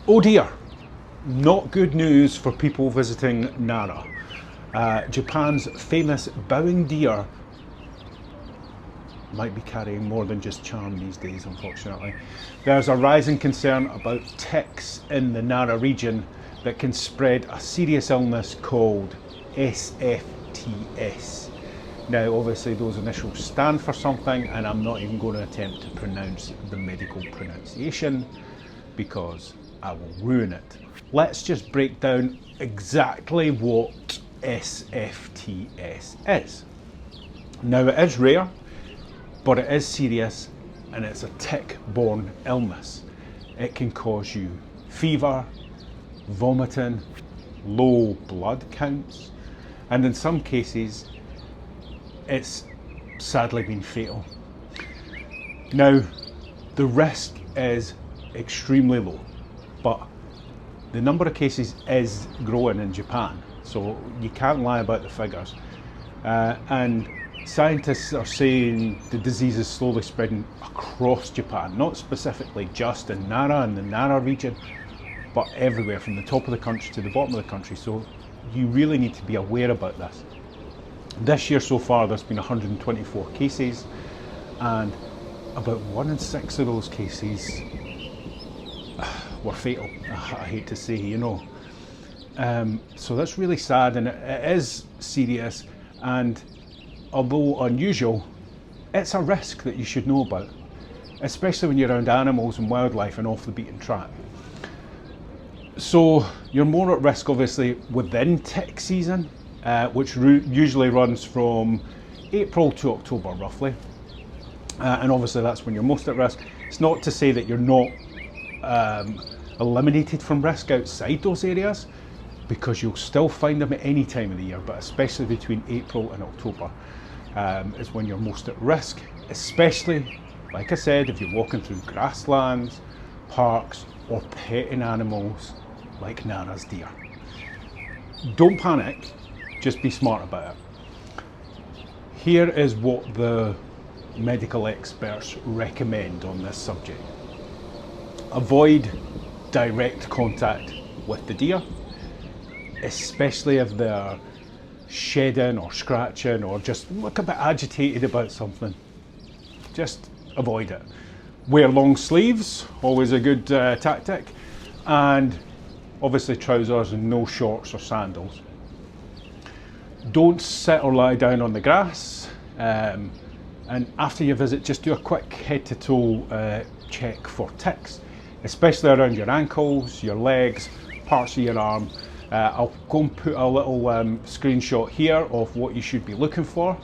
Oh dear, not good news for people visiting Nara. Japan's famous bowing deer might be carrying more than just charm these days, unfortunately. There's a rising concern about ticks in the Nara region that can spread a serious illness called SFTS. Now, obviously those initials stand for something, and I'm not even going to attempt to pronounce the medical pronunciation because I will ruin it. Let's just break down exactly what SFTS is. Now, it is rare, but it is serious, and it's a tick-borne illness. It can cause you fever, vomiting, low blood counts, and in some cases it's sadly been fatal. Now, the risk is extremely low, but the number of cases is growing in Japan, so you can't lie about the figures. And scientists are saying the disease is slowly spreading across Japan, not specifically just in Nara and the Nara region, but everywhere from the top of the country to the bottom of the country. So you really need to be aware about this. This year so far there's been 124 cases, and about 1 in 6 of those cases were fatal. I hate to say, you know. So that's really sad, and it is serious, and although unusual, it's a risk that you should know about, especially when you're around animals and wildlife and off the beaten track. So you're more at risk obviously within tick season, which usually runs from April to October roughly, and obviously that's when you're most at risk. It's not to say that you're not eliminated from risk outside those areas, because you'll still find them at any time of the year, but especially between April and October is when you're most at risk, especially, like I said, if you're walking through grasslands, parks, or petting animals like Nara's deer. Don't panic, just be smart about it. Here is what the medical experts recommend on this subject. Avoid direct contact with the deer, especially if they're shedding or scratching or just look a bit agitated about something. Just avoid it. Wear long sleeves, always a good tactic, and obviously trousers and no shorts or sandals. Don't sit or lie down on the grass, and after your visit just do a quick head to toe check for ticks, especially around your ankles, your legs, parts of your arm. I'll go and put a little screenshot here of what you should be looking for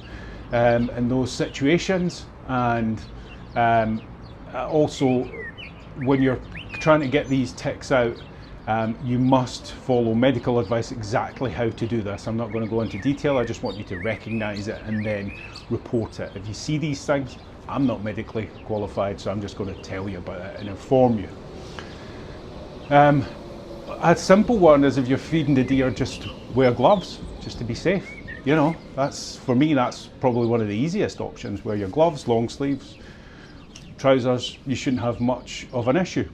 in those situations, and also when you're trying to get these ticks out, you must follow medical advice exactly how to do this. I'm not going to go into detail, I just want you to recognise it and then report it. If you see these things, I'm not medically qualified, so I'm just going to tell you about it and inform you. A simple one is, if you're feeding the deer, just wear gloves, just to be safe. You know, that's, for me, that's probably one of the easiest options. Wear your gloves, long sleeves, trousers, you shouldn't have much of an issue.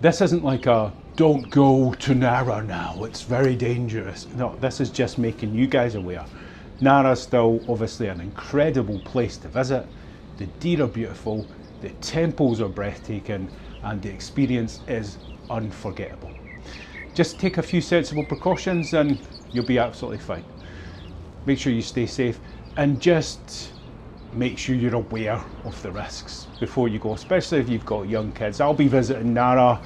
This isn't like a, don't go to Nara now, it's very dangerous. No, this is just making you guys aware. Nara's still obviously an incredible place to visit. The deer are beautiful, the temples are breathtaking, and the experience is unforgettable. Just take a few sensible precautions and you'll be absolutely fine. Make sure you stay safe, and just make sure you're aware of the risks before you go, especially if you've got young kids. I'll be visiting Nara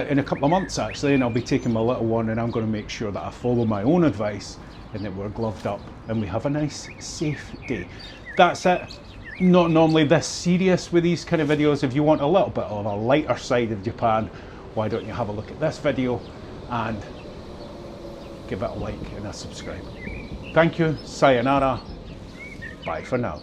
in a couple of months actually, and I'll be taking my little one, and I'm going to make sure that I follow my own advice and that we're gloved up and we have a nice safe day. That's it. Not normally this serious with these kind of videos. If you want a little bit of a lighter side of Japan, why don't you have a look at this video and give it a like and a subscribe. Thank you, sayonara, bye for now.